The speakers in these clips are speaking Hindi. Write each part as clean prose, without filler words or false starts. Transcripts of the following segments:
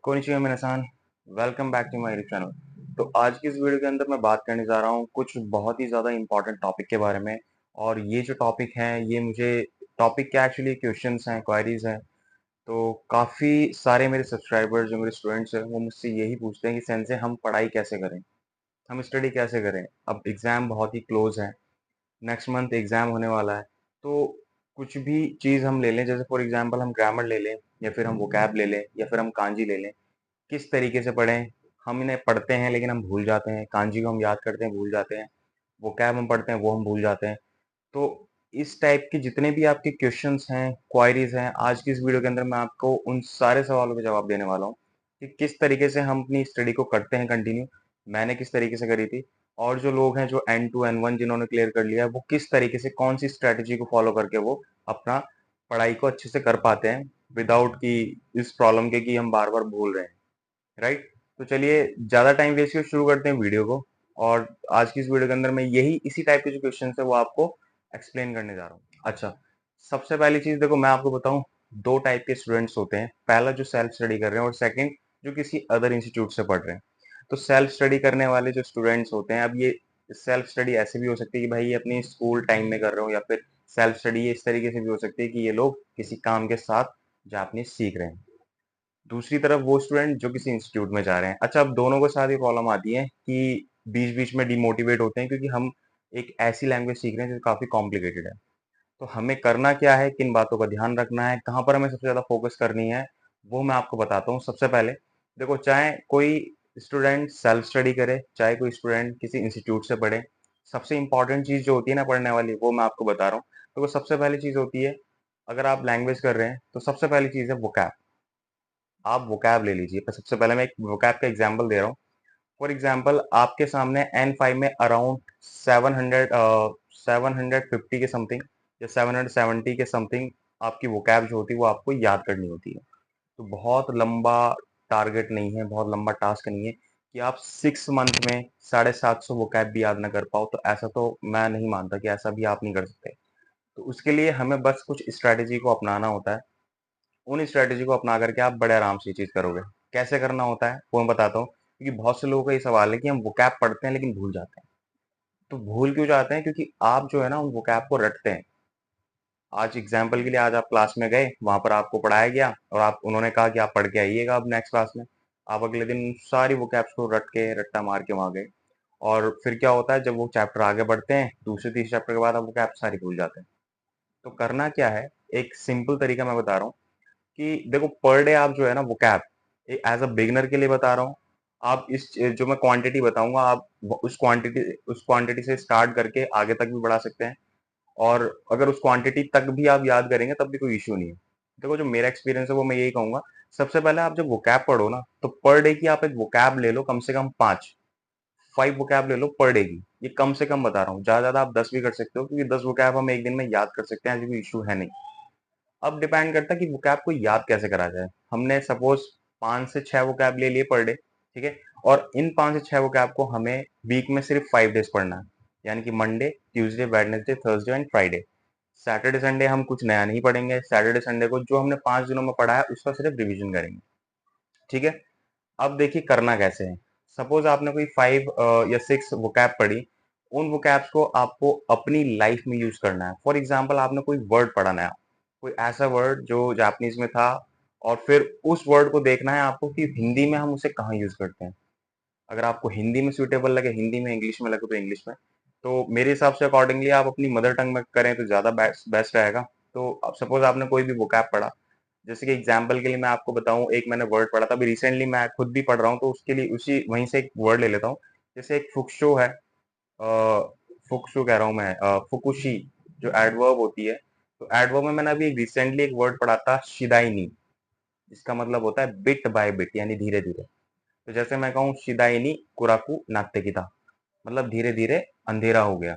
कोनिचिवा मिनासान, welcome back to my YouTube channel. तो आज की इस वीडियो के अंदर मैं बात करने जा रहा हूँ कुछ बहुत ही ज़्यादा इम्पोर्टेंट टॉपिक के बारे में। और ये जो टॉपिक है ये मुझे टॉपिक क्या एक्चुअली क्वेश्चंस हैं, क्वेरीज हैं। तो काफ़ी सारे मेरे सब्सक्राइबर्स जो मेरे स्टूडेंट्स हैं वो मुझसे यही पूछते हैं कि सेंसे हम पढ़ाई कैसे करें, हम स्टडी कैसे करें। अब एग्ज़ाम बहुत ही क्लोज है, नेक्स्ट मंथ एग्ज़ाम होने वाला है। तो कुछ भी चीज़ हम ले लें, जैसे फॉर एग्जांपल हम ग्रामर ले लें या फिर हम वोकैब ले लें या फिर हम कांजी ले लें। किस तरीके से पढ़ें? हम इन्हें पढ़ते हैं लेकिन हम भूल जाते हैं, कांजी को हम याद करते हैं, भूल जाते हैं, वोकैब हम पढ़ते हैं, वो हम भूल जाते हैं। तो इस टाइप के जितने भी आपके क्वेश्चंस हैं, क्वेरीज़ हैं, आज की इस वीडियो के अंदर मैं आपको उन सारे सवालों के जवाब देने वाला हूँ कि किस तरीके से हम अपनी स्टडी को करते हैं कंटिन्यू, मैंने किस तरीके से करी थी। और जो लोग हैं जो N2 N1 जिन्होंने क्लियर कर लिया है, वो किस तरीके से कौन-सी स्ट्रैटेजी को फॉलो करके वो अपना पढ़ाई को अच्छे से कर पाते हैं विदाउट कि इस प्रॉब्लम के कि हम बार-बार भूल रहे हैं। राइट। तो चलिए ज्यादा टाइम वेस्ट किए शुरू करते हैं वीडियो को। और आज की इस वीडियो के अंदर मैं यही इसी टाइप के जो क्वेश्चन है वो आपको एक्सप्लेन करने जा रहा हूँ। अच्छा, सबसे पहली चीज देखो, मैं आपको बताऊं, दो टाइप के स्टूडेंट्स होते हैं। पहला जो सेल्फ स्टडी कर रहे हैं और सेकंड जो किसी अदर इंस्टीट्यूट से पढ़ रहे हैं। तो सेल्फ स्टडी करने वाले जो स्टूडेंट्स होते हैं, अब ये सेल्फ स्टडी ऐसे भी हो सकती है कि भाई ये अपनी स्कूल टाइम में कर रहे हो, या फिर सेल्फ स्टडी इस तरीके से भी हो सकती है कि ये लोग किसी काम के साथ जापानीज सीख रहे हैं। दूसरी तरफ वो स्टूडेंट जो किसी इंस्टीट्यूट में जा रहे हैं। अच्छा, अब दोनों के साथ ये प्रॉब्लम आती है कि बीच-बीच में डिमोटिवेट होते हैं क्योंकि हम एक ऐसी लैंग्वेज सीख रहे हैं जो काफ़ी कॉम्प्लिकेटेड है। तो हमें करना क्या है, किन बातों का ध्यान रखना है, कहाँ पर हमें सबसे ज़्यादा फोकस करनी है, वो मैं आपको बताता हूँ। सबसे पहले देखो, चाहे कोई स्टूडेंट सेल्फ स्टडी करे, चाहे कोई स्टूडेंट किसी इंस्टीट्यूट से पढ़े, सबसे इंपॉर्टेंट चीज़ जो होती है ना पढ़ने वाली, वो मैं आपको बता रहा हूँ। तो वो सबसे पहली चीज़ होती है, अगर आप लैंग्वेज कर रहे हैं, तो सबसे पहली चीज़ है वोकैब। आप वोकैब ले लीजिए। पर सबसे पहले मैं एक वोकैब का एग्जांपल दे रहा हूँ। फॉर एग्जांपल आपके सामने N5 में अराउंड 750 के समथिंग या 770 के समथिंग आपकी वोकैब जो होती है वो आपको याद करनी होती है। तो बहुत लंबा टारगेट नहीं है, बहुत लंबा टास्क नहीं है कि आप 6 मंथ में 750 वोकैब भी याद ना कर पाओ। तो ऐसा तो मैं नहीं मानता कि ऐसा भी आप नहीं कर सकते। तो उसके लिए हमें बस कुछ स्ट्रैटेजी को अपनाना होता है। उन स्ट्रेटेजी को अपना करके आप बड़े आराम से ये चीज करोगे। कैसे करना होता है वो मैं बताता हूँ, क्योंकि बहुत से लोगों का ये सवाल है कि हम वोकैब पढ़ते हैं लेकिन भूल जाते हैं। तो भूल क्यों जाते हैं? क्योंकि आप जो है ना उन वोकैब को रटते हैं। आज एग्जाम्पल के लिए, आज आप क्लास में गए, वहां पर आपको पढ़ाया गया और आप उन्होंने कहा कि आप पढ़ के आइएगा अब नेक्स्ट क्लास में। आप अगले दिन सारी वोकैब्स को रट के रट्टा मार के वहां गए। और फिर क्या होता है, जब वो चैप्टर आगे बढ़ते हैं, दूसरे तीसरे चैप्टर के बाद आप वोकैब सारी भूल जाते हैं। तो करना क्या है, एक सिंपल तरीका मैं बता रहा हूँ कि देखो, पर डे आप जो है ना वोकैब, एज अ बिगिनर के लिए बता रहा हूँ। आप इस जो मैं क्वांटिटी बताऊंगा, आप उस क्वांटिटी से स्टार्ट करके आगे तक भी बढ़ा सकते हैं। और अगर उस क्वांटिटी तक भी आप याद करेंगे तब भी कोई इश्यू नहीं है। देखो, जो मेरा एक्सपीरियंस है वो मैं यही कहूंगा। सबसे पहले आप जब वोकैब पढ़ो ना, तो पर डे की आप एक वोकैब ले लो, कम से कम 5 वोकैब ले लो पर डे की। ये कम से कम बता रहा हूँ, ज्यादा ज्यादा आप 10 भी कर सकते हो, क्योंकि 10 वोकैब हम एक दिन में याद कर सकते हैं, ऐसी कोई इशू है नहीं। अब डिपेंड करता है कि वोकैब को याद कैसे करा जाए। हमने सपोज 5 से 6 वोकैब ले लिए पर डे, ठीक है। और इन 5 से 6 वोकैब को हमें वीक में सिर्फ 5 डेज पढ़ना है, यानी कि Monday, Tuesday, Wednesday, Thursday and Friday. Saturday Sunday हम कुछ नया नहीं पढ़ेंगे। सैटरडे संडे को जो हमने 5 दिनों में पढ़ा है उसका सिर्फ रिविजन करेंगे, ठीक है। अब देखिए करना कैसे है। सपोज आपने कोई 5 या 6 वोकैब पढ़ी, उन वोकैब्स को आपको अपनी लाइफ में यूज करना है। फॉर एग्जाम्पल, आपने कोई वर्ड पढ़ा नया, कोई ऐसा वर्ड जो जापानीज में था, और फिर उस वर्ड को देखना है आपको कि हिंदी में हम उसे कहाँ यूज करते हैं। अगर आपको हिंदी में सुटेबल लगे हिंदी में, इंग्लिश में लगे तो इंग्लिश में। तो मेरे हिसाब से अकॉर्डिंगली आप अपनी मदर टंग में करें तो ज्यादा बेस्ट बेस्ट रहेगा। तो अब सपोज आपने कोई भी वोकैब पढ़ा, जैसे कि एग्जाम्पल के लिए मैं आपको बताऊं, एक मैंने वर्ड पढ़ा था अभी रिसेंटली, मैं खुद भी पढ़ रहा हूँ, तो उसके लिए उसी वहीं से एक वर्ड ले लेता हूँ। जैसे एक फुक्शो है, फुक्शो कह रहा हूँ मैं, फुकुशी जो एडवर्ब होती है। तो एडवर्ब में मैंने अभी रिसेंटली एक वर्ड पढ़ा था, शिदाइनी। इसका मतलब होता है बिट बाय बिट, यानी धीरे धीरे। तो जैसे मैं कहूँ शिदाइनी कुराकू नात्ते की था, मतलब धीरे धीरे अंधेरा हो गया।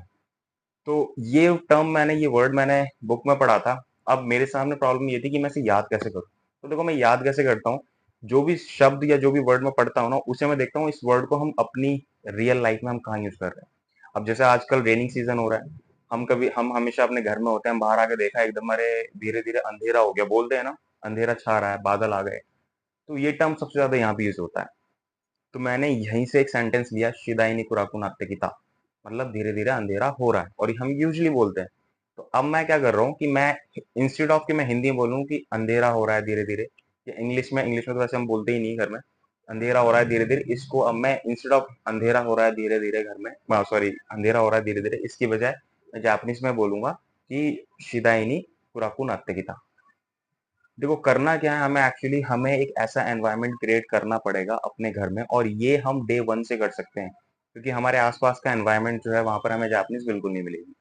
तो ये टर्म मैंने, ये वर्ड मैंने बुक में पढ़ा था। अब मेरे सामने प्रॉब्लम ये थी कि मैं इसे याद कैसे करूँ। तो देखो, मैं याद कैसे करता हूँ, जो भी शब्द या जो भी वर्ड मैं पढ़ता हूँ ना, उसे मैं देखता हूँ इस वर्ड को हम अपनी रियल लाइफ में हम कहाँ यूज कर रहे हैं। अब जैसे आजकल रेनिंग सीजन हो रहा है, हम हमेशा अपने घर में होते हैं, हम बाहर आके देखा एकदम, अरे धीरे धीरे अंधेरा हो गया, बोलते हैं ना, अंधेरा छा रहा है, बादल आ गए। तो ये टर्म सबसे ज़्यादा यहाँ पे यूज़ होता है। तो मैंने यहीं से एक सेंटेंस लिया, शिदाई नि कुराकू नात्ते किता, मतलब धीरे-धीरे अंधेरा हो रहा है और ये हम यूजुअली बोलते हैं। तो अब मैं क्या कर रहा हूँ कि मैं इंस्टेड ऑफ कि मैं हिंदी में बोलूँ कि अंधेरा हो रहा है धीरे-धीरे, या इंग्लिश में तो वैसे हम बोलते ही नहीं घर में, अंधेरा हो रहा है धीरे-धीरे, इसको अब मैं इंस्टेड ऑफ अंधेरा हो रहा है धीरे-धीरे घर में, सॉरी अंधेरा हो रहा है धीरे-धीरे, इसकी बजाय मैं जापानीज़ में बोलूँगा कि शिदाई नि कुराकू नात्ते किता। देखो करना क्या है, हमें एक ऐसा एनवायरनमेंट क्रिएट करना पड़ेगा अपने घर में, और ये हम डे 1 से कर सकते हैं, क्योंकि हमारे आस-पास का एनवायरनमेंट जो है वहाँ पर हमें जापानीज़ बिल्कुल नहीं मिलेगी,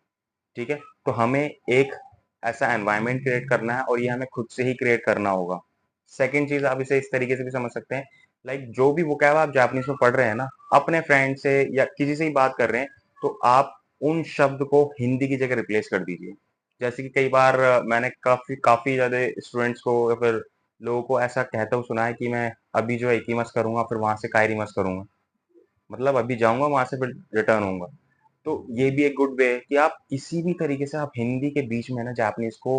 ठीक है? तो हमें एक ऐसा एनवायरनमेंट क्रिएट करना है और ये हमें खुद से ही क्रिएट करना होगा। सेकंड चीज़, आप इसे इस तरीके से भी समझ सकते हैं, लाइक जो भी वोकैब आप जापानीज़ में पढ़ रहे हैं ना, अपने फ्रेंड से या किसी से ही बात कर रहे हैं, तो आप उन शब्द को हिंदी की जगह रिप्लेस कर दीजिए। जैसे कि कई बार मैंने काफ़ी काफ़ी ज़्यादा स्टूडेंट्स को या फिर लोगों को ऐसा कहते हुए सुना है कि मैं अभी जो है इकीमस करूँगा, फिर वहाँ से काइरीमस करूँगा। मतलब अभी जाऊँगा, वहाँ से फिर रिटर्न होऊँगा। तो ये भी एक गुड वे है कि आप किसी भी तरीके से आप हिंदी के बीच में ना जापानीज़ को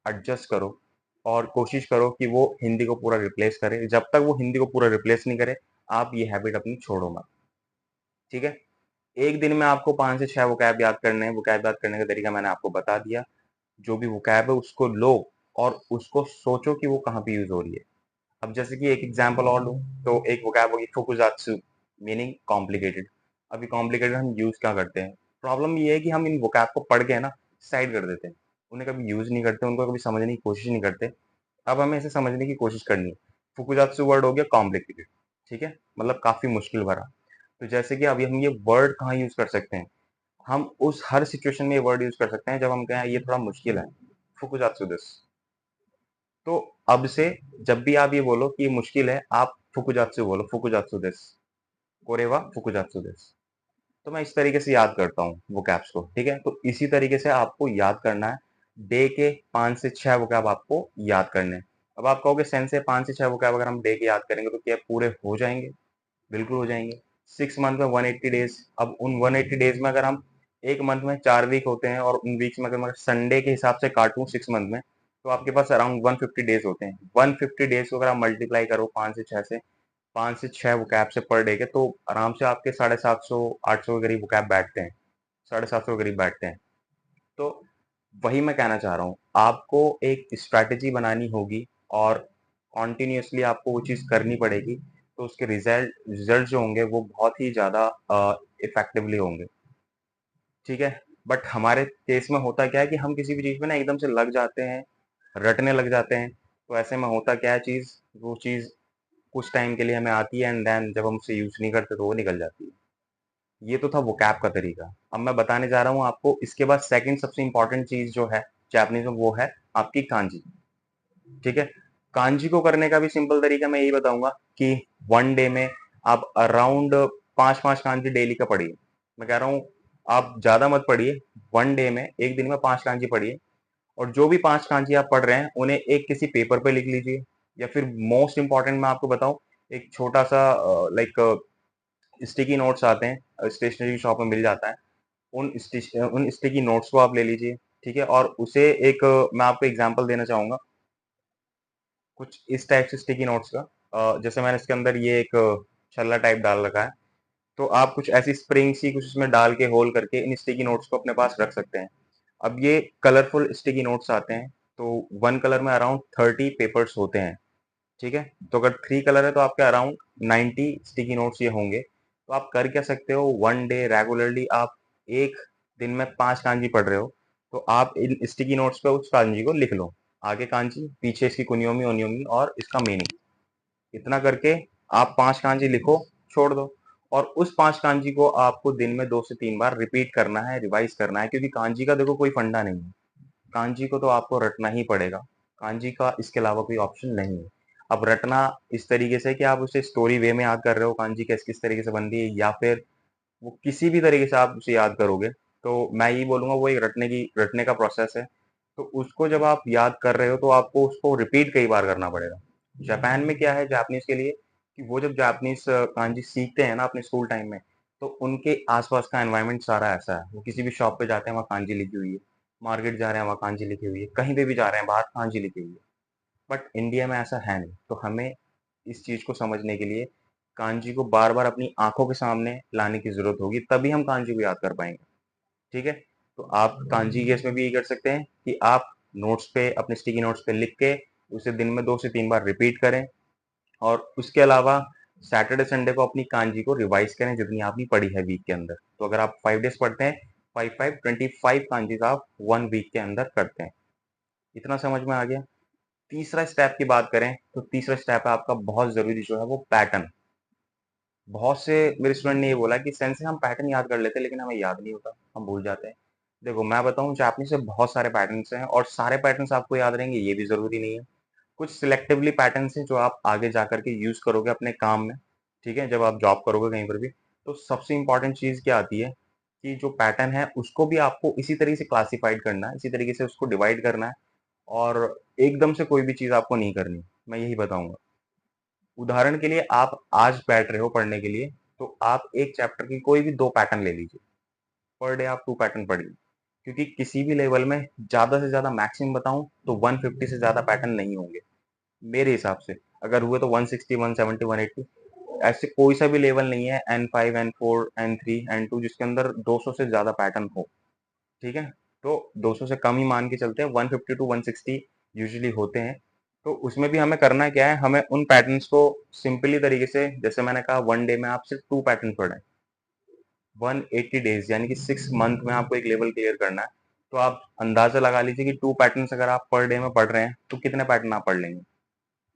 एडजस्ट करो और कोशिश करो कि वो हिंदी को पूरा रिप्लेस करे। जब तक वो हिंदी को पूरा रिप्लेस नहीं करे, आप ये हैबिट अपनी छोड़ो मत, ठीक है? एक दिन में आपको 5 से 6 वोकैब याद करने हैं, वोकैब याद करने का तरीका मैंने आपको बता दिया। जो भी वोकैब है उसको लो और उसको सोचो कि वो कहाँ पे यूज़ हो रही है। अब जैसे कि एक एग्जांपल और लूँ, तो एक वोकैब होगी फुकुज़ात्सु, मीनिंग कॉम्प्लिकेटेड। अभी कॉम्प्लिकेटेड हम यूज़ क्या करते हैं? प्रॉब्लम ये है कि हम इन वोकैब को पढ़ के ना साइड कर देते हैं। उन्हें कभी यूज़ नहीं करते, उनको कभी समझने की कोशिश नहीं करते। अब हमें इसे समझने की कोशिश करनी है। फुकुज़ात्सु वर्ड हो गया कॉम्प्लिकेटेड, ठीक है? मतलब काफ़ी मुश्किल भरा। तो जैसे कि अभी हम ये वर्ड कहाँ यूज़ कर सकते हैं? हम उस हर सिचुएशन में ये वर्ड यूज़ कर सकते हैं जब हम कहें ये थोड़ा मुश्किल है। फुकुज़ात्सु दिस। तो अब से जब भी आप ये बोलो कि ये मुश्किल है, आप फुकुजात्सु बोलो, फुकुजात्सु देस, कोरे वा फुकुजात्सु देस। तो मैं इस तरीके से याद करता हूँ वोकैब्स को, ठीक है? तो इसी तरीके से आपको याद करना है। डे के 5 से 6 वोकैब आपको याद करने हैं। अब आप कहोगे सेंस से 5 से 6 वोकैब अगर हम डे के याद करेंगे तो क्या पूरे हो जाएँगे? बिल्कुल हो जाएँगे। 6 मंथ में 180 डेज़, अब उन 180 डेज़ में अगर हम 1 मंथ में 4 वीक होते हैं और उन वीक्स में अगर मैं संडे के हिसाब से काटूँ 6 मंथ में, तो आपके पास अराउंड 150 डेज़ होते हैं। 150 डेज़ को अगर आप मल्टीप्लाई करो 5 से 6 से, 5 से 6 वोकैब से पर डे के, तो आराम से आपके 750 800 के करीब वोकैब बैठते हैं। 750 के करीब बैठते हैं। तो वही मैं कहना चाह रहा हूँ, आपको एक स्ट्रैटेजी बनानी होगी और कॉन्टिन्यूअसली आपको वो चीज़ करनी पड़ेगी, तो उसके रिजल्ट जो होंगे वो बहुत ही ज़्यादा इफेक्टिवली होंगे, ठीक है? बट हमारे केस में होता क्या है कि हम किसी भी चीज़ में ना एकदम से लग जाते हैं, रटने लग जाते हैं, तो ऐसे में होता क्या है चीज़, वो चीज़ कुछ टाइम के लिए हमें आती है एंड देन जब हम उसे यूज़ नहीं करते तो वो निकल जाती है। ये तो था वोकैब का तरीका। अब मैं बताने जा रहा हूँ आपको इसके बाद सेकंड सबसे इम्पोर्टेंट चीज़ जो है जापानीज़ में, वो है आपकी कांजी, ठीक है? कांजी को करने का भी सिंपल तरीका मैं यही बताऊँगा कि 1 डे में आप अराउंड 5-5 कांजी डेली का पढ़िए। मैं कह रहा हूँ आप ज़्यादा मत पढ़िए, 1 डे में, 1 दिन में 5 कांजी पढ़िए, और जो भी 5 कांजी आप पढ़ रहे हैं उन्हें एक किसी पेपर पे लिख लीजिए, या फिर मोस्ट इम्पोर्टेंट मैं आपको बताऊँ, एक छोटा-सा लाइक स्टिकी नोट्स आते हैं, स्टेशनरी शॉप में मिल जाता है। उन स्टिकी नोट्स को आप ले लीजिए, ठीक है? और उसे एक मैं आपको एग्ज़ाम्पल देना चाहूँगा, कुछ इस टाइप से स्टिकी नोट्स का, जैसे मैंने इसके अंदर ये एक छल्ला टाइप डाल रखा है, तो आप कुछ ऐसी स्प्रिंग सी कुछ इसमें डाल के होल करके इन स्टिकी नोट्स को अपने पास रख सकते हैं। अब ये कलरफुल स्टिकी नोट्स आते हैं, तो 1 कलर में अराउंड 30 पेपर्स होते हैं, ठीक है? तो अगर 3 कलर है तो आपके अराउंड 90 स्टिकी नोट्स ये होंगे। तो आप कर क्या सकते हो, 1 डे रेगुलरली आप 1 दिन में 5 कांजी पढ़ रहे हो, तो आप इन स्टिकी नोट्स पे उस कांजी को लिख लो। आगे कांजी, पीछे इसकी कुनियोमी, ओनियोमी और इसका मीनिंग। इतना करके आप 5 कांजी लिखो, छोड़ दो, और उस 5 कांजी को आपको दिन में 2 से 3 बार रिपीट करना है, रिवाइज़ करना है, क्योंकि कांजी का देखो कोई फंडा नहीं है। कांजी को तो आपको रटना ही पड़ेगा। कांजी का इसके अलावा कोई ऑप्शन नहीं है। अब रटना इस तरीके से कि आप उसे स्टोरी वे में याद कर रहे हो, कांजी किस तरीके से बनती है, या फिर वो किसी भी तरीके से आप उसे याद करोगे, तो मैं यही बोलूँगा वो एक रटने का प्रोसेस है। तो उसको जब आप याद कर रहे हो तो आपको उसको रिपीट कई बार करना पड़ेगा। जापान में क्या है जापानीज़ के लिए, कि वो जब जापानीज़ कांजी सीखते हैं ना अपने स्कूल टाइम में, तो उनके आस-पास का एनवायरनमेंट सारा ऐसा है। वो किसी भी शॉप पे जाते हैं वहाँ कांजी लिखी हुई है, मार्केट जा रहे हैं वहाँ कांजी लिखी हुई है, कहीं पे भी जा रहे हैं बाहर कांजी लिखी हुई है। बट इंडिया में ऐसा है नहीं, तो हमें इस चीज़ को समझने के लिए कांजी को बार-बार अपनी आँखों के सामने लाने की ज़रूरत होगी, तभी हम कांजी को याद कर पाएँगे, ठीक है? तो आप कांजी केस में भी ये कर सकते हैं कि आप नोट्स पे अपने स्टिकी नोट्स पे लिख के उसे दिन में 2 से 3 बार रिपीट करें और उसके अलावा सैटरडे संडे को अपनी कांजी को रिवाइज़ करें जितनी आपने पढ़ी है वीक के अंदर। तो अगर आप 5 डेज़ पढ़ते हैं, 5-5 25 कांजीज़ आप 1 वीक के अंदर करते हैं। इतना समझ में आ गया? तीसरा स्टेप की बात करें, तो तीसरा स्टेप है आपका बहुत ज़रूरी जो है वो पैटर्न। बहुत से मेरे स्टूडेंट ने ये बोला कि सेंसे हम पैटर्न याद कर लेते हैं लेकिन हमें याद नहीं होता, हम भूल जाते हैं। देखो मैं बताऊँ जापानीज़ में बहुत सारे पैटर्न्स हैं और सारे पैटर्न्स आपको याद रहेंगे ये भी ज़रूरी नहीं है। कुछ सिलेक्टिवली पैटर्न्स हैं जो आप आगे जाकर के यूज़ करोगे अपने काम में, ठीक है? जब आप जॉब करोगे कहीं पर भी, तो सबसे इम्पोर्टेंट चीज़ क्या आती है कि जो पैटर्न है उसको भी आपको इसी तरीके से क्लासिफाइड करना है, इसी तरीके से उसको डिवाइड करना है और एकदम से कोई भी चीज़ आपको नहीं करनी, मैं यही बताऊँगा। उदाहरण के लिए आप आज बैठ रहे हो पढ़ने के लिए, तो आप एक चैप्टर की कोई भी 2 पैटर्न ले लीजिए। पर डे आप 2 पैटर्न पढ़िए। क्योंकि किसी भी लेवल में ज़्यादा से ज़्यादा मैक्सिमम बताऊँ तो 150 से ज़्यादा पैटर्न नहीं होंगे, मेरे हिसाब से। अगर हुए तो 160, 170, 180 ऐसे कोई सा भी लेवल नहीं है N5, N4, N3, N2 जिसके अंदर 200 से ज़्यादा पैटर्न हो, ठीक है? तो 200 से कम ही मान के चलते हैं, 150 टू 160 यूजुअली होते हैं। तो उसमें भी हमें करना क्या है, हमें उन पैटर्न्स को सिंपली तरीके से जैसे मैंने कहा 1 डे में आप सिर्फ 2 पैटर्न पढ़ें। 180 डेज़ यानी कि 6 मंथ में आपको एक लेवल क्लियर करना है। तो आप अंदाज़ा लगा लीजिए कि 2 पैटर्न्स अगर आप पर डे में पढ़ रहे हैं, तो कितने पैटर्न आप पढ़ लेंगे?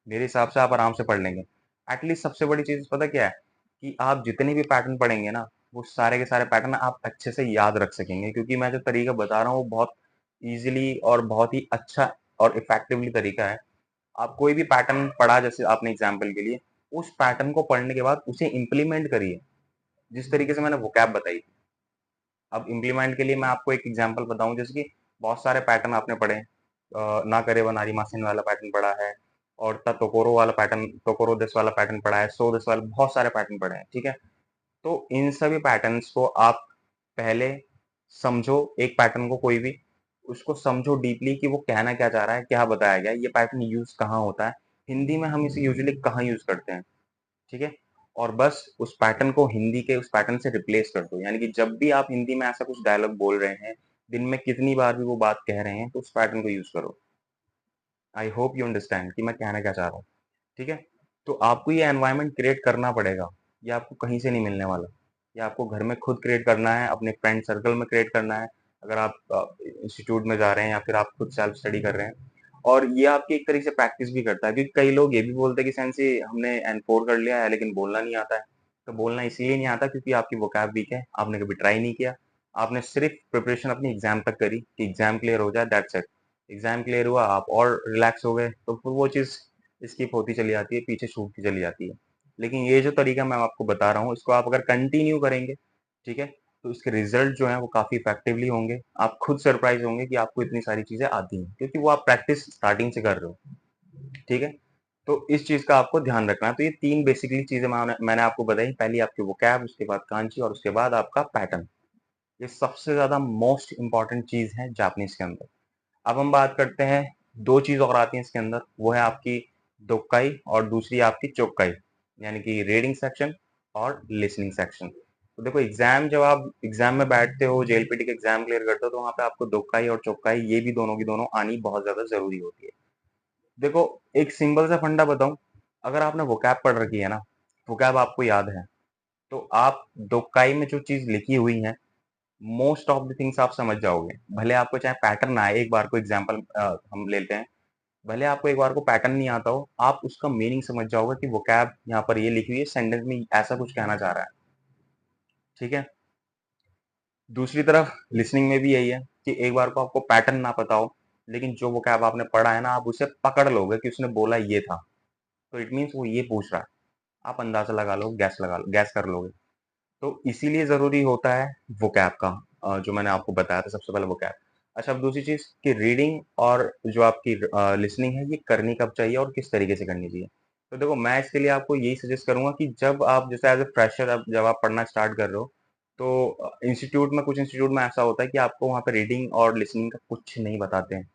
मेरे हिसाब से आप आराम से पढ़ लेंगे। एटलीस्ट सबसे बड़ी चीज़ पता क्या है? कि आप जितने भी पैटर्न पढ़ेंगे ना, वो सारे के सारे पैटर्न आप अच्छे से याद रख सकेंगे क्योंकि मैं जो तरीका बता रहा हूँ वो बहुत ईज़िली और बहुत ही अच्छा और इफ़ेक्टिवली तरीका है। आप कोई भी पैटर्न पढ़ा जैसे आपने एग्ज़ाम्पल के लिए, उस पैटर्न को पढ़ने के बाद उसे इम्प्लीमेंट करिए, जिस तरीके से मैंने वोकैब बताई। अब इम्प्लीमेंट के लिए मैं आपको एक एग्ज़ाम्पल बताऊँ जैसे कि बहुत सारे पैटर्न आपने पढ़े ना करे व नारीमासिन वाला पैटर्न पढ़ा है और टोकोरो वाला पैटर्न टोकोरो देश वाला पैटर्न पढ़ा है, सो देश वाला बहुत सारे पैटर्न पढ़े हैं, ठीक है? तो इन सभी पैटर्न्स को आप पहले समझो एक पैटर्न को कोई भी, उसको समझो डीपली कि वो कहना क्या चाह रहा है, क्या बताया गया है, ये पैटर्न यूज़ कहाँ होता है, हिंदी में हम इसे यूजुअली कहाँ यूज़ करते हैं, ठीक है? और बस उस पैटर्न को हिंदी के उस पैटर्न से रिप्लेस कर दो, यानी कि जब भी आप हिंदी में ऐसा कुछ डायलॉग बोल रहे हैं, दिन में कितनी बार भी वो बात कह रहे हैं, तो उस पैटर्न को यूज़ करो। आई होप यू अंडरस्टैंड कि मैं कहना क्या चाह रहा हूँ, ठीक है? तो आपको ये एनवायरनमेंट क्रिएट करना पड़ेगा, ये आपको कहीं से नहीं मिलने वाला। ये आपको घर में खुद क्रिएट करना है, अपने फ्रेंड सर्कल में क्रिएट करना है, अगर आप इंस्टीट्यूट में जा रहे हैं या फिर आप खुद सेल्फ स्टडी कर रहे हैं। और ये आपकी एक तरीके से प्रैक्टिस भी करता है क्योंकि कई लोग ये भी बोलते हैं कि सेंसी हमने एन4 कर लिया है लेकिन बोलना नहीं आता है। तो बोलना इसलिए नहीं आता क्योंकि आपकी वोकैब वीक है, आपने कभी ट्राई नहीं किया। आपने सिर्फ प्रिपरेशन अपनी एग्ज़ाम तक करी कि एग्ज़ाम क्लियर हो जाए दैट्स इट। एग्ज़ाम क्लियर हुआ, आप और रिलैक्स हो गए, तो फिर वो चीज़ स्किप होती चली जाती है, पीछे छूटती चली जाती है। लेकिन ये जो तरीका मैं आपको बता रहा हूँ, इसको आप अगर कंटिन्यू करेंगे, ठीक है? तो इसके रिज़ल्ट जो हैं वो काफ़ी इफ़ेक्टिवली होंगे। आप खुद सरप्राइज़ होंगे कि आपको इतनी सारी चीज़ें आती हैं, क्योंकि वो आप प्रैक्टिस स्टार्टिंग से कर रहे हो, ठीक है? तो इस चीज़ का आपको ध्यान रखना है। तो ये 3 बेसिकली चीज़ें मैंने आपको बताई, पहली आपकी वोकैब, उसके बाद कांची और उसके बाद आपका पैटर्न। ये सबसे ज़्यादा मोस्ट इम्पोर्टेंट चीज़ है जापानीज़ के अंदर। अब हम बात करते हैं 2 चीज़ और आती हैं इसके अंदर, वो है आपकी दोक्काई और दूसरी आपकी चोक्काई, यानी कि रीडिंग सेक्शन और लिसनिंग सेक्शन। तो देखो एग्ज़ाम जब आप एग्ज़ाम में बैठते हो, जेएलपीटी का एग्ज़ाम क्लियर करते हो, तो वहाँ पे आपको दोक्काई और चोक्काई ये भी दोनों की दोनों आनी बहुत ज़्यादा ज़रूरी होती है। देखो एक सिंपल सा फंडा बताऊँ, अगर आपने वोकैब पढ़ रखी है ना, वोकैब आपको याद है, तो आप दोक्काई में जो चीज़ लिखी हुई है मोस्ट ऑफ द थिंग्स आप समझ जाओगे। भले आपको चाहे पैटर्न आए, एक बार को एग्ज़ाम्पल हम लेते हैं, भले आपको एक बार को पैटर्न नहीं आता हो, आप उसका मीनिंग समझ जाओगे कि वोकैब यहाँ पर ये लिखी हुई है, सेंटेंस में ऐसा कुछ कहना चाह रहा है, ठीक है? दूसरी तरफ लिसनिंग में भी यही है कि एक बार को आपको पैटर्न ना पता हो, लेकिन जो वोकैब आपने पढ़ा है ना, आप उसे पकड़ लोगे कि उसने बोला ये था, तो इट मीन्स वो ये पूछ रहा है। आप अंदाज़ा लगा लो, गैस कर लोगे। तो इसीलिए ज़रूरी होता है वोकैब का जो मैंने आपको बताया था सबसे पहले वोकैब। अच्छा अब दूसरी चीज़ कि रीडिंग और जो आपकी लिसनिंग है ये करनी कब चाहिए और किस तरीके से करनी चाहिए। तो देखो मैं इसके लिए आपको यही सजेस्ट करूँगा कि जब आप जैसे एज़ अ फ्रेशर अब जब आप पढ़ना स्टार्ट कर रहे हो, तो इंस्टीट्यूट में कुछ इंस्टीट्यूट में ऐसा होता है कि आपको वहाँ पे रीडिंग और लिसनिंग का कुछ नहीं बताते हैं।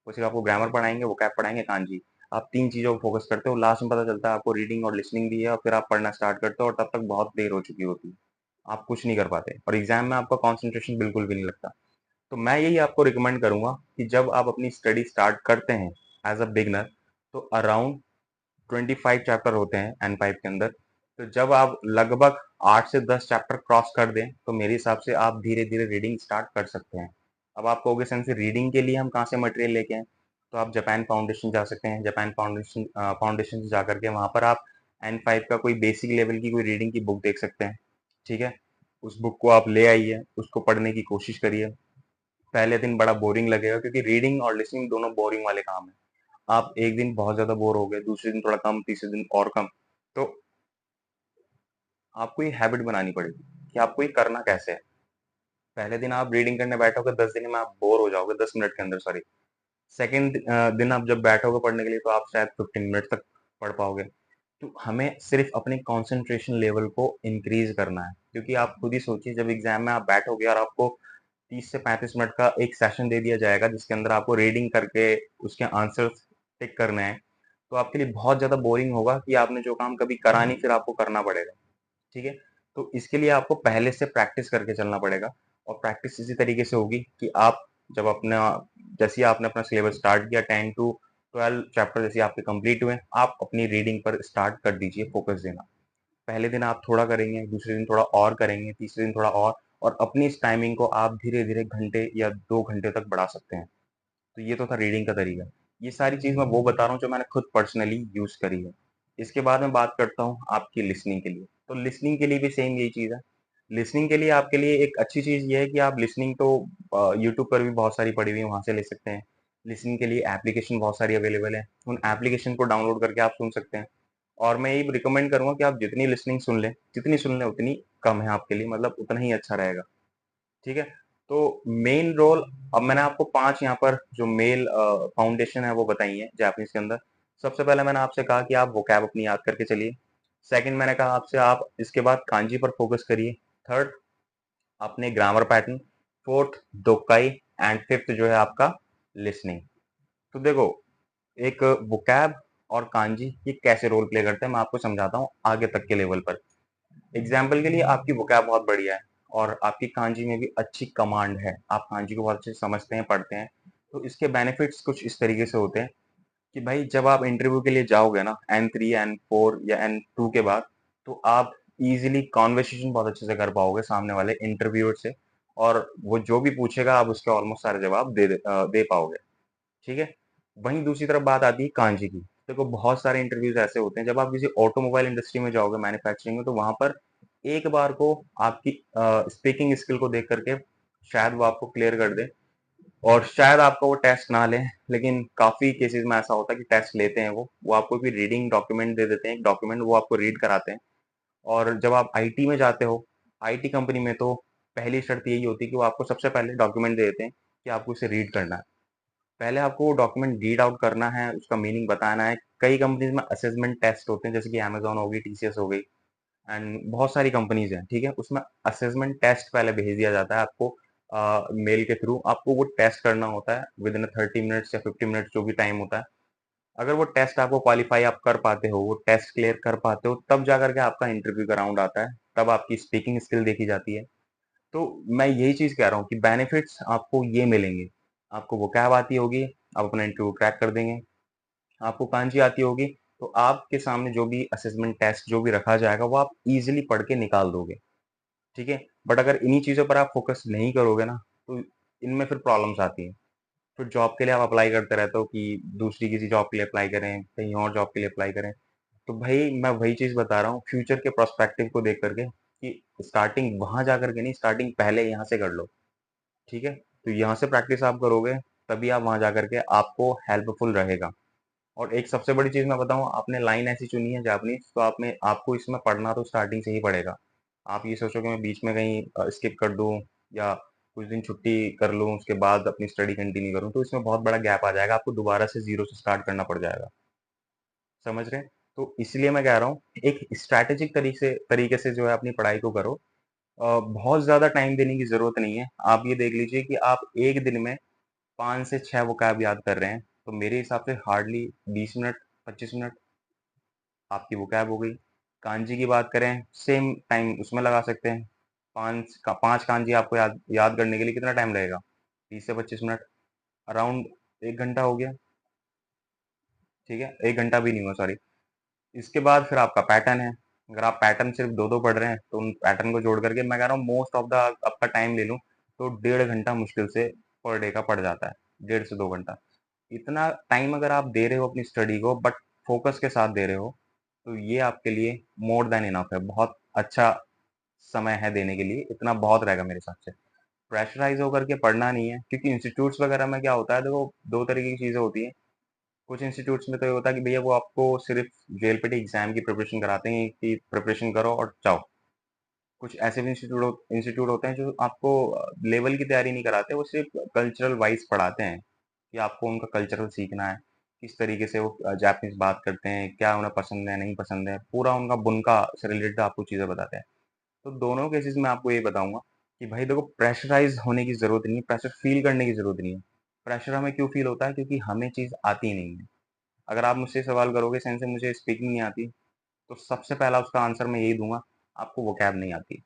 वो सिर्फ आपको ग्रामर पढ़ाएँगे, वोकैब पढ़ाएँगे, कांजी। आप 3 चीज़ों को फोकस करते हो, लास्ट में पता चलता है आपको रीडिंग और लिसनिंग भी है और फिर आप पढ़ना स्टार्ट करते हो और तब तक बहुत देर हो चुकी होती है। आप कुछ नहीं कर पाते और एग्ज़ाम में आपका कंसंट्रेशन बिल्कुल भी नहीं लगता। तो मैं यही आपको रिकमेंड करूँगा कि जब आप अपनी स्टडी स्टार्ट करते हैं एज़ अ बिगिनर, तो अराउंड 25 चैप्टर होते हैं N5 के अंदर। तो जब आप लगभग 8 से 10 चैप्टर क्रॉस कर दें, तो मेरे हिसाब से आप धीरे-धीरे रीडिंग स्टार्ट कर सकते हैं। अब आप कहोगे सर रीडिंग के लिए हम कहाँ से मटेरियल लेके आएँ? तो आप जापान फाउंडेशन जा सकते हैं। जापान फाउंडेशन से जाकर के वहाँ पर आप N5 का कोई बेसिक लेवल की कोई रीडिंग की बुक देख सकते हैं। ठीक है? उस बुक को आप ले आइए, उसको पढ़ने की कोशिश करिए। पहले दिन बड़ा बोरिंग लगेगा क्योंकि रीडिंग और लिसनिंग दोनों बोरिंग वाले काम हैं। आप एक दिन बहुत ज़्यादा बोर हो गए, दूसरे दिन थोड़ा कम, तीसरे दिन और कम। तो आपको ये हैबिट बनानी पड़ेगी कि आपको ये करना कैसे है। पहले दिन आप रीडिंग करने बैठोगे, 10 दिन में आप बोर हो जाओगे, 10 मिनट के अंदर सॉरी। सेकंड दिन आप जब बैठोगे पढ़ने के लिए तो आप शायद 15 मिनट तक पढ़ पाओगे। तो हमें सिर्फ अपने कंसंट्रेशन लेवल को इंक्रीज करना है, क्योंकि आप खुद ही सोचिए जब एग्जाम में आप बैठोगे और आपको 30 से 35 मिनट का एक सेशन दे दिया जाएगा जिसके अंदर आपको रीडिंग करके उसके आंसर्स टिक करने हैं, तो आपके लिए बहुत ज़्यादा बोरिंग होगा कि आपने जो काम कभी करा नहीं फिर आपको करना पड़ेगा। ठीक है? तो इसके लिए आपको पहले से प्रैक्टिस करके चलना पड़ेगा और प्रैक्टिस इसी तरीके से होगी कि आप जब अपना जैसे ही आपने अपना सिलेबस स्टार्ट किया 10 टू 12 चैप्टर जैसे आपके कंप्लीट हुए, आप अपनी रीडिंग पर स्टार्ट कर दीजिए फोकस देना। पहले दिन आप थोड़ा करेंगे, दूसरे दिन थोड़ा और करेंगे, तीसरे दिन थोड़ा और अपनी इस टाइमिंग को आप धीरे-धीरे घंटे या 2 घंटे तक बढ़ा सकते हैं। तो ये तो था रीडिंग का तरीका। ये सारी चीज़ मैं वो बता रहा हूँ जो मैंने खुद पर्सनली यूज़ करी है। इसके बाद मैं बात करता हूँ आपकी लिसनिंग के लिए। तो लिसनिंग के लिए भी सेम यही चीज़ है। लिसनिंग के लिए आपके लिए एक अच्छी चीज़ ये है कि आप लिसनिंग तो यूट्यूब पर भी बहुत सारी पड़ी हुई है, वहाँ से ले सकते हैं। लिसनिंग के लिए एप्लीकेशन बहुत सारी अवेलेबल है। उन एप्लीकेशन को डाउनलोड करके आप सुन सकते हैं। और मैं यही रिकमेंड करूँगा कि आप जितनी सुन लें उतनी कम है आपके लिए, मतलब उतना ही अच्छा रहेगा। ठीक है? तो मेन रोल अब मैंने आपको 5 यहाँ पर जो मेल फाउंडेशन है वो बताई है जापानीज़ के अंदर। सबसे पहले मैंने आपसे कहा कि आप वोकैब अपनी याद करके चलिए। सेकंड मैंने कहा आपसे आप इसके बाद कांजी पर फोकस करिए। थर्ड अपने ग्रामर पैटर्न। फोर्थ दोकाई एंड फिफ्थ जो है आपका लिसनिंग। तो देखो एक वोकैब और कांजी ये कैसे रोल प्ले करते हैं मैं आपको समझाता हूँ आगे तक के लेवल पर। एग्जाम्पल के लिए आपकी वोकैब बहुत बढ़िया है और आपकी कांजी में भी अच्छी कमांड है, आप कांजी को बहुत अच्छे से समझते हैं, पढ़ते हैं। तो इसके बेनिफिट्स कुछ इस तरीके से होते हैं कि भाई जब आप इंटरव्यू के लिए जाओगे ना N3 N4 या N2 के बाद, तो आप इजीली कॉन्वर्सेशन बहुत अच्छे से कर पाओगे सामने वाले इंटरव्यूअर से और वो जो भी पूछेगा आप उसके ऑलमोस्ट सारे जवाब दे पाओगे। ठीक है? वहीं दूसरी तरफ बात आती है कांजी की। देखो बहुत सारे इंटरव्यूज ऐसे होते हैं जब आप किसी ऑटोमोबाइल इंडस्ट्री में जाओगे मैन्युफैक्चरिंग में, तो वहां पर एक बार को आपकी स्पीकिंग स्किल को देख करके शायद वो आपको क्लियर कर दे और शायद आपका वो टेस्ट ना लें, लेकिन काफी केसेस में ऐसा होता है कि टेस्ट लेते हैं वो आपको भी रीडिंग डॉक्यूमेंट दे देते हैं, एक डॉक्यूमेंट वो आपको रीड कराते हैं। और जब आप आईटी में जाते हो, आईटी कंपनी में तो पहली शर्त यही होती है कि वो आपको सबसे पहले डॉक्यूमेंट दे देते हैं कि आपको इसे रीड करना है। पहले आपको वो डॉक्यूमेंट रीड आउट करना है, उसका मीनिंग बताना है। कई कंपनीज में असेसमेंट टेस्ट होते हैं जैसे कि अमेज़न हो गई, टीसीएस हो गई एंड बहुत सारी कंपनीज हैं, ठीक है? उसमें असेसमेंट टेस्ट पहले भेज दिया जाता है आपको मेल के थ्रू। आपको वो टेस्ट करना होता है विद इन 30 मिनट्स या 50 मिनट्स जो भी टाइम होता है। अगर वो टेस्ट आपको क्वालीफाई आप कर पाते हो, वो टेस्ट क्लियर कर पाते हो, तब जाकर के आपका इंटरव्यू का राउंड आता है, तब आपकी स्पीकिंग स्किल देखी जाती है। तो मैं यही चीज़ कह रहा हूँ कि बेनिफिट्स आपको ये मिलेंगे। आपको वोकैब आती होगी, आप अपना इंटरव्यू क्रैक कर देंगे। आपको कांजी आती होगी, तो आपके सामने जो भी असेसमेंट टेस्ट जो भी रखा जाएगा, वो आप ईज़िली पढ़ के निकाल दोगे, ठीक है? बट अगर इन्हीं चीज़ों पर आप फोकस नहीं करोगे ना, तो इनमें फिर प्रॉब्लम्स आती हैं। फिर जॉब के लिए आप अप्लाई करते रहते हो कि दूसरी किसी जॉब के लिए अप्लाई करें, कहीं और जॉब के लिए अप्लाई करें। तो भाई मैं वही चीज़ बता रहा हूँ फ्यूचर के पर्सपेक्टिव को देख करके कि स्टार्टिंग वहाँ जा कर के नहीं, स्टार्टिंग पहले यहाँ से कर लो। ठीक है? तो यहाँ से प्रैक्टिस आप करोगे, तभी आप वहाँ जाकर के आपको हेल्पफुल रहेगा। और एक सबसे बड़ी चीज़ मैं बताऊँ, आपने लाइन ऐसी चुनी है जापानीज़, तो आपने आपको इसमें पढ़ना तो स्टार्टिंग से ही पड़ेगा। आप ये सोचो कि मैं बीच में कहीं स्किप कर दूँ या कुछ दिन छुट्टी कर लूँ, उसके बाद अपनी स्टडी कंटिन्यू करूँ, तो इसमें बहुत बड़ा गैप आ जाएगा, आपको दोबारा से ज़ीरो से स्टार्ट करना पड़ जाएगा। समझ रहे हैं? तो इसलिए मैं कह रहा हूँ, एक स्ट्रैटेजिक तरीके से जो है अपनी पढ़ाई को करो। बहुत ज़्यादा टाइम देने की ज़रूरत नहीं है। आप ये देख लीजिए कि आप 1 दिन में 5 से 6 वोकैब याद कर रहे हैं, तो मेरे हिसाब से हार्डली 20 मिनट 25 मिनट आपकी वोकैब हो गई। कांजी की बात करें, सेम टाइम उसमें लगा सकते हैं। 5 कांजी आपको याद याद करने के लिए कितना टाइम लगेगा? 20 से 25 मिनट, अराउंड 1 घंटा हो गया, ठीक है? 1 घंटा भी नहीं हुआ, सॉरी। इसके बाद फिर आपका पैटर्न है। अगर आप पैटर्न सिर्फ 2-2 पढ़ रहे हैं, तो उन पैटर्न को जोड़ करके मैं कह रहा हूँ मोस्ट ऑफ द आपका टाइम ले लूँ, तो 1.5 घंटा मुश्किल से पर डे का पड़ जाता है, 1.5 से 2 घंटा। इतना टाइम अगर आप दे रहे हो अपनी स्टडी को, बट फोकस के साथ दे रहे हो, तो ये आपके लिए मोर देन इनफ है। बहुत अच्छा समय है देने के लिए, इतना बहुत रहेगा मेरे हिसाब से। प्रेशराइज़ होकर के पढ़ना नहीं है, क्योंकि इंस्टीट्यूट्स वगैरह में क्या होता है, देखो 2 तरीके की चीज़ें होती हैं। कुछ इंस्टीट्यूट्स में तो ये होता है कि भैया वो आपको सिर्फ जेएलपीटी एग्जाम की प्रिपरेशन कराते हैं कि प्रिपरेशन करो और जाओ। कुछ ऐसे भी इंस्टीट्यूट होते हैं जो आपको लेवल की तैयारी नहीं कराते, वो सिर्फ कल्चरल वाइज पढ़ाते हैं कि आपको उनका कल्चरल सीखना है, किस तरीके से वो जापानीज बात करते हैं, क्या उन्हें पसंद है नहीं पसंद है, पूरा उनका बुनका से रिलेटेड आपको चीज़ें बताते हैं। तो दोनों केसेस में आपको ये बताऊंगा कि भाई देखो, प्रेशराइज होने की जरूरत नहीं है, प्रेशर फील करने की जरूरत नहीं है। प्रेशर हमें क्यों फील होता है? क्योंकि हमें चीज़ आती नहीं है। अगर आप मुझसे सवाल करोगे सेंस से मुझे स्पीकिंग नहीं आती, तो सबसे पहला उसका आंसर मैं यही दूंगा, आपको वोकैब नहीं आती।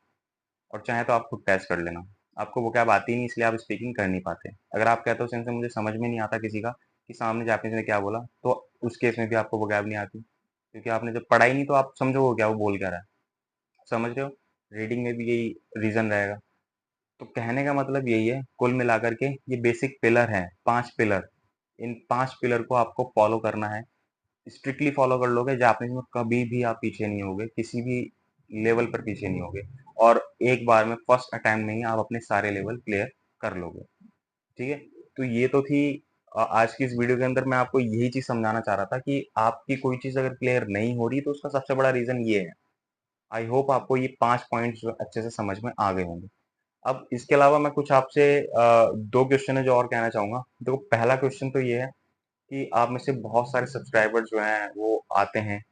और चाहे तो आप खुद टेस्ट कर लेना, आपको वोकैब आती नहीं इसलिए आप स्पीकिंग कर नहीं पाते। अगर आप कहते हो सेंस से मुझे समझ में नहीं आता किसी का कि सामने जापानीज ने क्या बोला, तो उस केस में भी आपको वोकैब नहीं आती, क्योंकि आपने जब पढ़ा ही नहीं तो आप समझोगे क्या वो बोल क्या रहा है। समझ रहे हो? रीडिंग में भी यही रीजन रहेगा। तो कहने का मतलब यही है, कुल मिलाकर के ये बेसिक पिलर हैं, 5 पिलर। इन 5 पिलर को आपको फॉलो करना है। स्ट्रिक्टली फॉलो कर लोगे, जापानीज में कभी भी आप पीछे नहीं होगे, किसी भी लेवल पर पीछे नहीं होगे। और एक बार में फर्स्ट अटेम्प्ट में ही आप अपने सारे लेवल क्लियर कर लोगे। ठीक है? तो ये तो थी आज की इस वीडियो के अंदर मैं आपको यही चीज समझाना चाह रहा था कि आपकी कोई चीज अगर क्लियर नहीं हो रही तो उसका सबसे बड़ा रीजन ये है। आई होप आपको ये 5 पॉइंट्स अच्छे से समझ में आ गए होंगे। अब इसके अलावा मैं कुछ आपसे 2 क्वेश्चन है जो और कहना चाहूंगा। देखो, पहला क्वेश्चन तो ये है कि आप में से बहुत सारे सब्सक्राइबर जो हैं वो आते हैं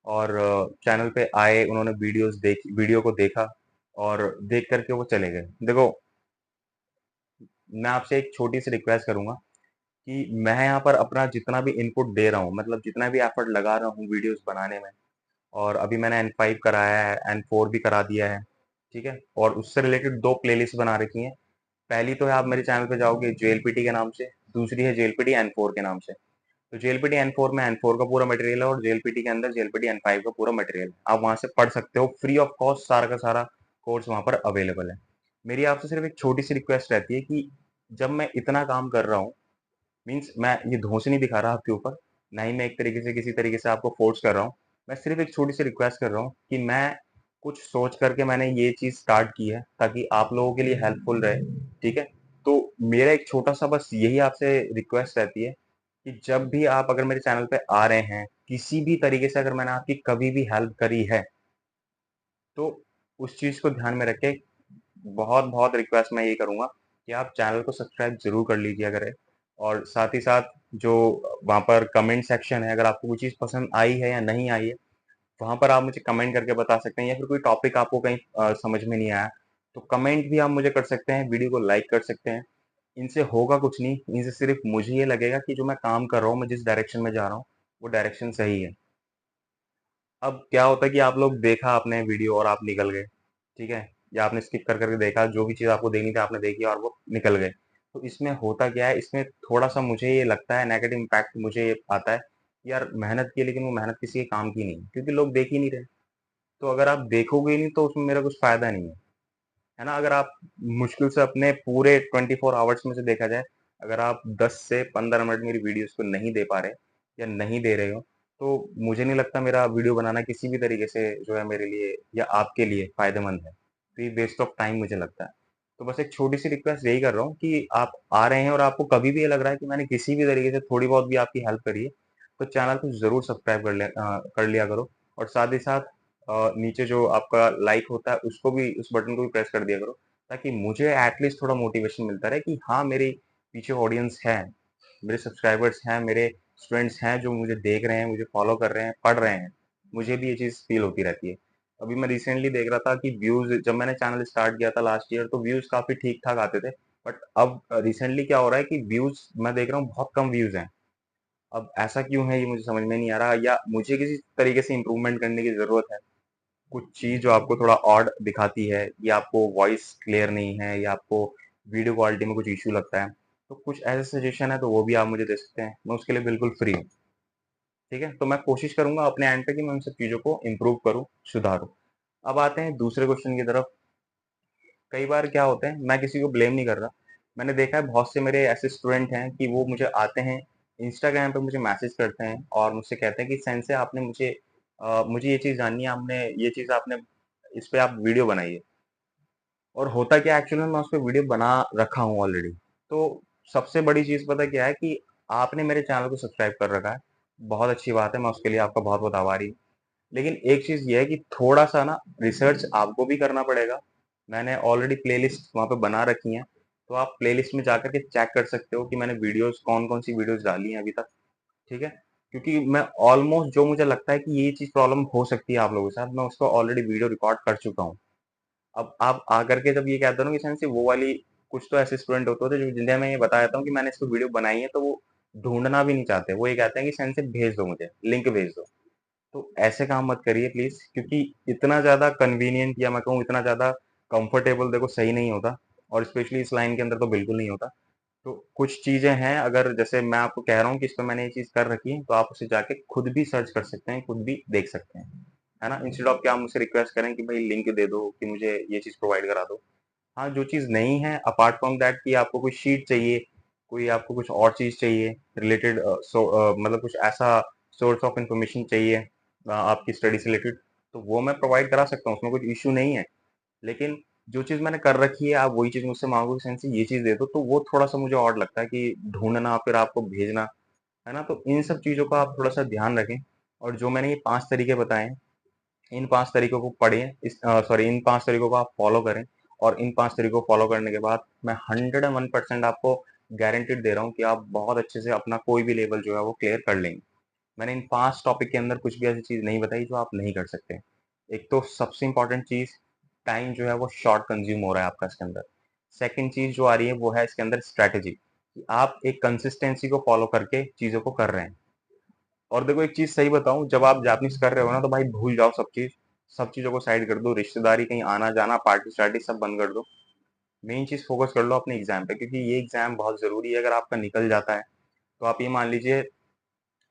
और चैनल पे आए, उन्होंने वीडियो को देखा और देख करके वो चले गए। देखो, मैं आपसे एक छोटी सी रिक्वेस्ट करूंगा कि मैं यहाँ पर अपना जितना भी इनपुट दे रहा हूँ, मतलब जितना भी एफर्ट लगा रहा हूँ वीडियोस बनाने में, और अभी मैंने N5 कराया है, N4 भी करा दिया है, ठीक है? और उससे रिलेटेड 2 प्लेलिस्ट बना रखी हैं। पहली तो है, आप मेरे चैनल पे जाओगे जेएलपीटी के नाम से, दूसरी है जेएलपीटी N4 के नाम से। तो जेएलपीटी N4 में N4 का पूरा मटेरियल है और जेएलपीटी के अंदर जेएलपीटी N5 का पूरा मटेरियल है। आप वहां से पढ़ सकते हो, फ्री ऑफ कॉस्ट सारा का सारा कोर्स वहां पर अवेलेबल है। मेरी आपसे सिर्फ एक छोटी सी रिक्वेस्ट रहती है कि जब मैं इतना काम कर रहा हूँ, मीन्स मैं ये धौंस नहीं दिखा रहा आपके ऊपर, ना ही मैं एक तरीके से किसी तरीके से आपको फोर्स कर रहा हूँ। मैं सिर्फ एक छोटी सी रिक्वेस्ट कर रहा हूँ कि मैं कुछ सोच करके मैंने ये चीज स्टार्ट की है ताकि आप लोगों के लिए हेल्पफुल रहे, ठीक है? तो मेरा एक छोटा सा बस यही आपसे रिक्वेस्ट रहती है कि जब भी आप अगर मेरे चैनल पे आ रहे हैं, किसी भी तरीके से अगर मैंने आपकी कभी भी हेल्प करी है, तो उस चीज को ध्यान में रख के बहुत बहुत रिक्वेस्ट मैं ये करूंगा कि आप चैनल को सब्सक्राइब जरूर कर लीजिए करें। और साथ ही साथ जो वहाँ पर कमेंट सेक्शन है, अगर आपको कोई चीज़ पसंद आई है या नहीं आई है, वहाँ पर आप मुझे कमेंट करके बता सकते हैं, या फिर कोई टॉपिक आपको कहीं समझ में नहीं आया, तो कमेंट भी आप मुझे कर सकते हैं, वीडियो को लाइक कर सकते हैं। इनसे होगा कुछ नहीं, इनसे सिर्फ मुझे ये लगेगा कि जो मैं काम कर रहा हूँ, मैं जिस डायरेक्शन में जा रहा हूँ, वो डायरेक्शन सही है। अब क्या होता है कि आप लोग देखा आपने वीडियो और आप निकल गए, ठीक है? या आपने स्किप कर करके देखा, जो भी चीज़ आपको देखनी थी आपने देखी और वो निकल गए। तो इसमें होता क्या है, इसमें थोड़ा-सा मुझे ये लगता है नेगेटिव इम्पैक्ट मुझे ये आता है, कि यार मेहनत की, लेकिन वो मेहनत किसी के काम की नहीं, क्योंकि लोग देख ही नहीं रहे। तो अगर आप देखोगे ही नहीं तो उसमें मेरा कुछ फ़ायदा नहीं है ना? अगर आप मुश्किल से अपने पूरे 24 आवर्स में से देखा जाए, अगर आप 10 से 15 मिनट मेरी वीडियोज़ को नहीं दे पा रहे या नहीं दे रहे हो, तो मुझे नहीं लगता मेरा वीडियो बनाना किसी भी तरीके से जो है मेरे लिए या आपके लिए फ़ायदेमंद है। तो ये वेस्ट ऑफ टाइम मुझे लगता है। तो बस एक छोटी-सी रिक्वेस्ट यही कर रहा हूँ कि आप आ रहे हैं और आपको कभी भी ये लग रहा है कि मैंने किसी भी तरीके से थोड़ी बहुत भी आपकी हेल्प करी है, तो चैनल को ज़रूर सब्सक्राइब कर लिया करो। और साथ ही साथ नीचे जो आपका लाइक होता है उसको भी, उस बटन को भी प्रेस कर दिया करो, ताकि मुझे एटलीस्ट थोड़ा मोटिवेशन मिलता रहे कि हाँ, मेरे पीछे ऑडियंस है, मेरे सब्सक्राइबर्स हैं, मेरे स्टूडेंट्स हैं जो मुझे देख रहे हैं, मुझे फॉलो कर रहे हैं, पढ़ रहे हैं। मुझे भी ये चीज़ फील होती रहती है। अभी मैं रिसेंटली देख रहा था कि व्यूज़, जब मैंने चैनल स्टार्ट किया था लास्ट ईयर, तो व्यूज़ काफ़ी ठीक-ठाक आते थे। बट अब रिसेंटली क्या हो रहा है कि व्यूज़ मैं देख रहा हूँ बहुत कम व्यूज़ हैं। अब ऐसा क्यों है ये मुझे समझ में नहीं आ रहा, या मुझे किसी तरीके से इम्प्रूवमेंट करने की ज़रूरत है। कुछ चीज़ जो आपको थोड़ा ऑड दिखाती है, या आपको वॉइस क्लियर नहीं है, या आपको वीडियो क्वालिटी में कुछ इश्यू लगता है, तो कुछ ऐसे सजेशन है तो वो भी आप मुझे दे सकते हैं। मैं उसके लिए बिल्कुल फ्री हूँ। ठीक है? तो मैं कोशिश करूँगा अपने एंड पे कि मैं उन सब चीज़ों को इम्प्रूव करूँ, सुधारूँ। अब आते हैं दूसरे क्वेश्चन की तरफ। कई बार क्या होता है, मैं किसी को ब्लेम नहीं कर रहा। मैंने देखा है बहुत से मेरे ऐसे स्टूडेंट हैं कि वो मुझे आते हैं, इंस्टाग्राम पे मुझे मैसेज करते हैं और मुझसे कहते हैं कि सेंसे आपने मुझे ये चीज़ जाननी है, आपने इस पे आप वीडियो बनाइए। और होता क्या है, एक्चुअली में मैं उस पे वीडियो बना रखा हूँ ऑलरेडी। तो सबसे बड़ी चीज़ पता क्या है कि आपने मेरे चैनल को सब्सक्राइब कर रखा है। बहुत अच्छी बात है, मैं उसके लिए आपका बहुत-बहुत आभारी हूँ। लेकिन एक चीज़ ये है कि थोड़ा-सा ना रिसर्च आपको भी करना पड़ेगा। मैंने ऑलरेडी प्लेलिस्ट वहाँ पे बना रखी हैं, तो आप प्लेलिस्ट में जाकर के चेक कर सकते हो कि मैंने वीडियोज़ कौन-कौन सी वीडियोज़ डाली हैं अभी तक, ठीक है? क्योंकि मैं ऑलमोस्ट जो मुझे लगता है कि ये चीज़ प्रॉब्लम हो सकती है आप लोगों के साथ, मैं उसको ऑलरेडी वीडियो रिकॉर्ड कर चुका हूँ। अब आप आकर के जब ये कहते हो ना कि सेंस वो वाली, कुछ तो ऐसे स्टूडेंट होते हैं जो जिन्हें मैं ये बता देता हूँ कि मैंने इसको वीडियो बनाई है, तो वो ढूँढना भी नहीं चाहते। वो ये कहते हैं कि सेंस भेज दो मुझे, लिंक भेज दो। तो ऐसे काम मत करिए प्लीज़, क्योंकि इतना ज़्यादा कन्वीनिएंट, या मैं कहूँ इतना ज़्यादा कंफर्टेबल देखो सही नहीं होता, और स्पेशली इस लाइन के अंदर तो बिल्कुल नहीं होता। तो कुछ चीज़ें हैं, अगर जैसे मैं आपको कह रहा हूँ कि इस पे मैंने ये चीज़ कर रखी है, तो आप उसे जाके खुद भी सर्च कर सकते हैं, खुद भी देख सकते हैं। है ना? इंस्टेड ऑफ कि आप मुझसे रिक्वेस्ट करें कि भाई लिंक दे दो, कि मुझे ये चीज़ प्रोवाइड करा दो। हाँ, जो चीज़ नहीं है अपार्ट फ्रॉम दैट, कि आपको कोई शीट चाहिए, कोई आपको कुछ और चीज़ चाहिए रिलेटेड, मतलब कुछ ऐसा सोर्स ऑफ इंफॉर्मेशन चाहिए आपकी स्टडी से रिलेटेड, तो वो मैं प्रोवाइड करा सकता हूँ, उसमें कुछ इश्यू नहीं है। लेकिन जो चीज़ मैंने कर रखी है, आप वही चीज़ मुझसे माँगोगे सेंस ये चीज़ दे दो, तो वो थोड़ा-सा मुझे ऑड लगता है कि ढूँढना फिर आपको भेजना, है ना? तो इन सब चीज़ों का आप थोड़ा-सा ध्यान रखें, और जो मैंने ये 5 तरीके बताए हैं, इन 5 तरीकों को पढ़ें, इन 5 तरीकों को आप फॉलो करें, और इन 5 तरीकों को फॉलो करने के बाद मैं 101% आपको गारंटीड दे रहा हूँ कि आप बहुत अच्छे से अपना कोई भी लेवल जो है वो क्लियर कर लेंगे। मैंने इन 5 टॉपिक के अंदर कुछ भी ऐसी चीज़ नहीं बताई जो आप नहीं कर सकते। एक तो सबसे इम्पोर्टेंट चीज़, टाइम जो है वो शॉर्ट कंज़्यूम हो रहा है आपका इसके अंदर। सेकंड चीज़ जो आ रही है वो है इसके अंदर स्ट्रैटेजी, कि आप एक कंसिस्टेंसी को फॉलो करके चीज़ों को कर रहे हैं। और देखो एक चीज़ सही बताऊँ, जब आप जापानीज़ कर रहे हो ना, तो भाई भूल जाओ सब चीज़, सब चीज़ों को साइड कर दो, रिश्तेदारी, कहीं आना-जाना, पार्टी-शार्टी सब बंद कर दो। मेन चीज़ फ़ोकस कर लो अपने एग्ज़ाम पे, क्योंकि ये एग्ज़ाम बहुत ज़रूरी है। अगर आपका निकल जाता है, तो आप ये मान लीजिए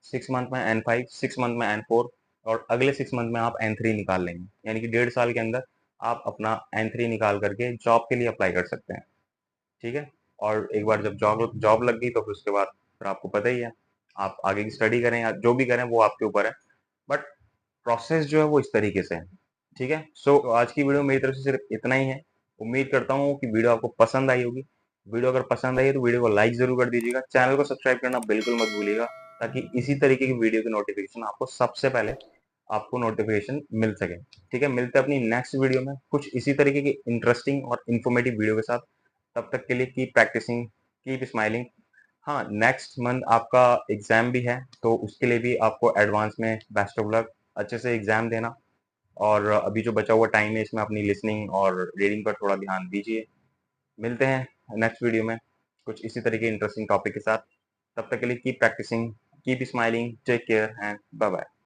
6 मंथ में N5, 6 मंथ में N4, और अगले 6 मंथ में आप N3 निकाल लेंगे। यानी कि 1.5 साल के अंदर आप अपना N3 निकाल करके जॉब के लिए अप्लाई कर सकते हैं। ठीक है? और एक बार जब जॉब जॉब लग गई, तो फिर उसके बाद फिर आपको पता ही है, आप आगे की स्टडी करें या जो भी करें वो आपके ऊपर है। बट प्रोसेस जो है वो इस तरीके से है। ठीक है? सो आज की वीडियो मेरी तरफ से सिर्फ इतना ही है। उम्मीद करता हूँ कि वीडियो आपको पसंद आई होगी। वीडियो अगर पसंद आई है तो वीडियो को लाइक ज़रूर कर दीजिएगा। चैनल को सब्सक्राइब करना बिल्कुल मत भूलिएगा, ताकि इसी तरीके की वीडियो की नोटिफ़िकेशन आपको सबसे पहले आपको नोटिफ़िकेशन मिल सके। ठीक है? मिलते हैं अपनी नेक्स्ट वीडियो में कुछ इसी तरीके की इंटरेस्टिंग और इन्फॉर्मेटिव वीडियो के साथ। तब तक के लिए कीप प्रैक्टिसिंग, कीप स्माइलिंग। हाँ, नेक्स्ट मंथ आपका एग्ज़ाम भी है, तो उसके लिए भी आपको एडवांस में बेस्ट ऑफ लक। अच्छे से एग्ज़ाम देना, और अभी जो बचा हुआ टाइम है इसमें अपनी लिसनिंग और रीडिंग पर थोड़ा ध्यान दीजिए। मिलते हैं नेक्स्ट वीडियो में कुछ इसी तरह के इंटरेस्टिंग टॉपिक के साथ। तब तक के लिए keep practicing, keep smiling, take care and bye bye.